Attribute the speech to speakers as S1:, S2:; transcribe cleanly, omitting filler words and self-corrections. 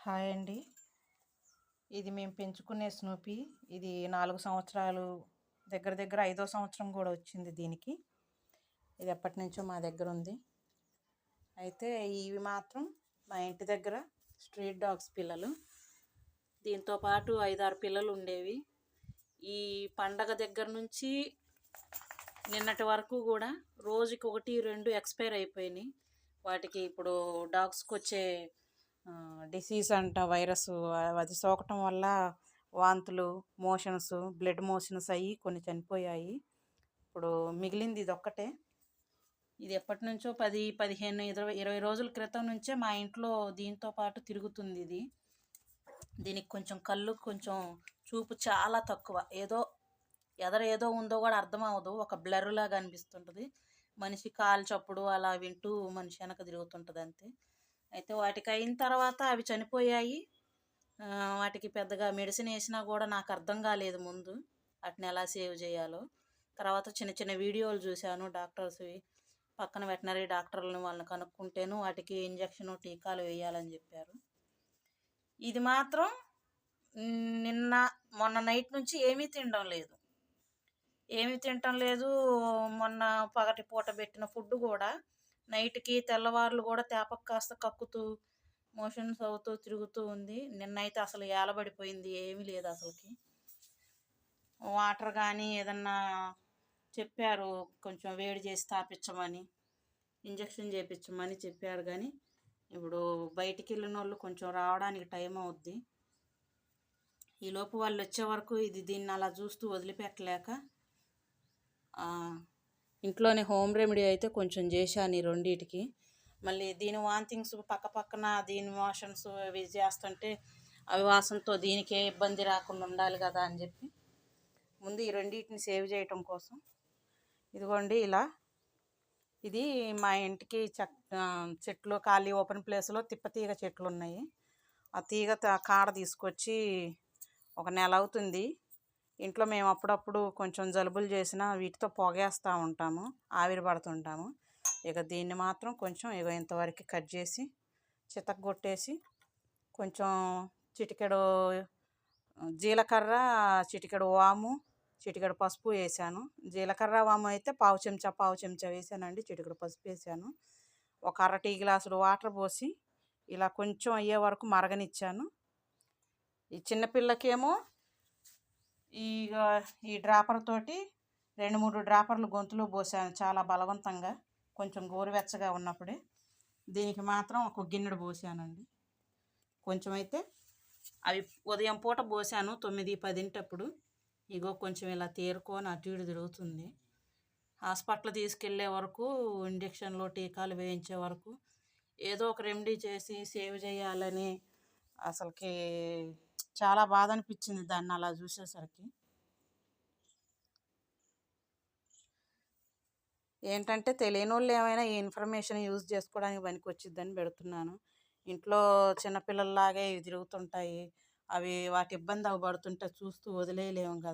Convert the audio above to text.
S1: Hi అండి. ఇది మేము పెంచుకునే స్నూపీ. ఇది 4 సంవత్సరాలు, దగ్గర దగ్గర 5వ సంవత్సరం కూడా వచ్చింది దీనికి. ఇది ఎప్పటినుంచో మా దగ్గర ఉంది. అయితే ఇవి మాత్రం మా ఇంటి దగ్గర స్ట్రీట్ డాగ్స్ పిల్లలు. దీంతో పాటు 5-6 పిల్లలు ఉండేవి. ఈ పండగ దగ్గర నుంచి నిన్నటి వరకు కూడా రోజుకి 1-2 ఎక్స్పైర్ అయిపోయినాయి. వాటికి ఇప్పుడు డాగ్స్కి వచ్చే డిసీజ్ అంట, వైరస్, అది సోకటం వల్ల వాంతులు, మోషన్స్, బ్లడ్ మోషన్స్ అయ్యి కొన్ని చనిపోయాయి. ఇప్పుడు మిగిలింది ఇది ఒక్కటే. ఇది ఎప్పటి నుంచో 10, 15, 20 రోజుల క్రితం నుంచే మా ఇంట్లో దీంతో పాటు తిరుగుతుంది. దీనికి కొంచెం కళ్ళు, కొంచెం చూపు చాలా తక్కువ. ఏదో ఉందో కూడా అర్థం అవ్వదు. ఒక బ్లర్ లాగా అనిపిస్తుంటుంది. మనిషి కాలు చప్పుడు అలా వింటూ మనిషి వెనక తిరుగుతుంటుంది అంతే. అయితే వాటికి అయిన తర్వాత అవి చనిపోయాయి. వాటికి పెద్దగా మెడిసిన్ వేసినా కూడా నాకు అర్థం కాలేదు ముందు వాటిని ఎలా సేవ్ చేయాలో. తర్వాత చిన్న చిన్న వీడియోలు చూశాను డాక్టర్స్వి. పక్కన వెటనరీ డాక్టర్లను వాళ్ళని కనుక్కుంటేను వాటికి ఇంజక్షను, టీకాలు వేయాలని చెప్పారు. ఇది మాత్రం మొన్న నైట్ నుంచి ఏమీ తినటం లేదు. మొన్న పగటి పూట పెట్టిన ఫుడ్ కూడా నైట్కి, తెల్లవారులు కూడా తేపకు కాస్త కక్కుతూ మోషన్స్ అవుతూ తిరుగుతూ ఉంది. నిన్నైతే అసలు ఏలబడిపోయింది, ఏమీ లేదు అసలుకి. వాటర్ కానీ ఏదన్నా చెప్పారు, కొంచెం వేడి చేసి తాపించమని, ఇంజక్షన్ చేయించమని చెప్పారు. కానీ ఇప్పుడు బయటికి వెళ్ళిన వాళ్ళు కొంచెం రావడానికి టైం అవుద్ది. ఈలోపు వాళ్ళు వచ్చే వరకు దీన్ని అలా చూస్తూ వదిలిపెట్టలేక ఇంట్లోనే హోమ్ రెమెడీ అయితే కొంచెం చేశాను ఈ రెండింటికి. మళ్ళీ దీని వాంతింగ్స్ పక్కన దీని మోషన్స్ అవి చేస్తుంటే అవి వాసనతో దీనికి ఏ ఇబ్బంది రాకుండా ఉండాలి కదా అని చెప్పి ముందు ఈ రెండింటిని సేవ్ చేయటం కోసం ఇదిగోండి ఇలా. ఇది మా ఇంటికి చెట్లు ఖాళీ ఓపెన్ ప్లేస్లో తిప్పతీగ చెట్లు ఉన్నాయి. ఆ తీగ కాడ తీసుకొచ్చి 1 నెల అవుతుంది. ఇంట్లో మేము అప్పుడప్పుడు కొంచెం జలుబులు చేసినా వీటితో పొగేస్తూ ఉంటాము, ఆవిరి పడుతుంటాము. ఇక దీన్ని మాత్రం కొంచెం ఇంతవరకు కట్ చేసి చితగ్గొట్టేసి కొంచెం చిటికెడు జీలకర్ర, చిటికెడు వాము, చిటికెడు పసుపు వేసాను. జీలకర్ర వాము అయితే పావు చెంచా వేసానండి. చిటికెడు పసుపు వేసాను. ఒక అర టీ గ్లాసులు వాటర్ పోసి ఇలా కొంచెం అయ్యే వరకు మరగనిచ్చాను. ఈ చిన్నపిల్లకేమో ఈ డ్రాపర్ తోటి 2-3 డ్రాపర్లు గొంతులో పోసాను చాలా బలవంతంగా, కొంచెం గోరువెచ్చగా ఉన్నప్పుడే. దీనికి మాత్రం ఒక గిన్నెడు పోసానండి. కొంచెం అయితే అవి ఉదయం పూట పోసాను 9-10 ఇగో కొంచెం ఇలా తేరుకొని అటు ఇటు తిరుగుతుంది. హాస్పిటల్ తీసుకెళ్లే వరకు, ఇంజక్షన్లు, టీకాలు వేయించే వరకు ఏదో ఒక రెమెడీ చేసి సేవ్ చేయాలని అసలుకి చాలా బాధ అనిపించింది దాన్ని అలా చూసేసరికి. ఏంటంటే తెలియని వాళ్ళు ఏమైనా ఈ ఇన్ఫర్మేషన్ యూజ్ చేసుకోవడానికి పనికి వచ్చిద్దని పెడుతున్నాను. ఇంట్లో చిన్నపిల్లల్లాగే ఇవి తిరుగుతుంటాయి. వాటి ఇబ్బంది అవి పడుతుంటే చూస్తూ వదిలేయలేము కదా.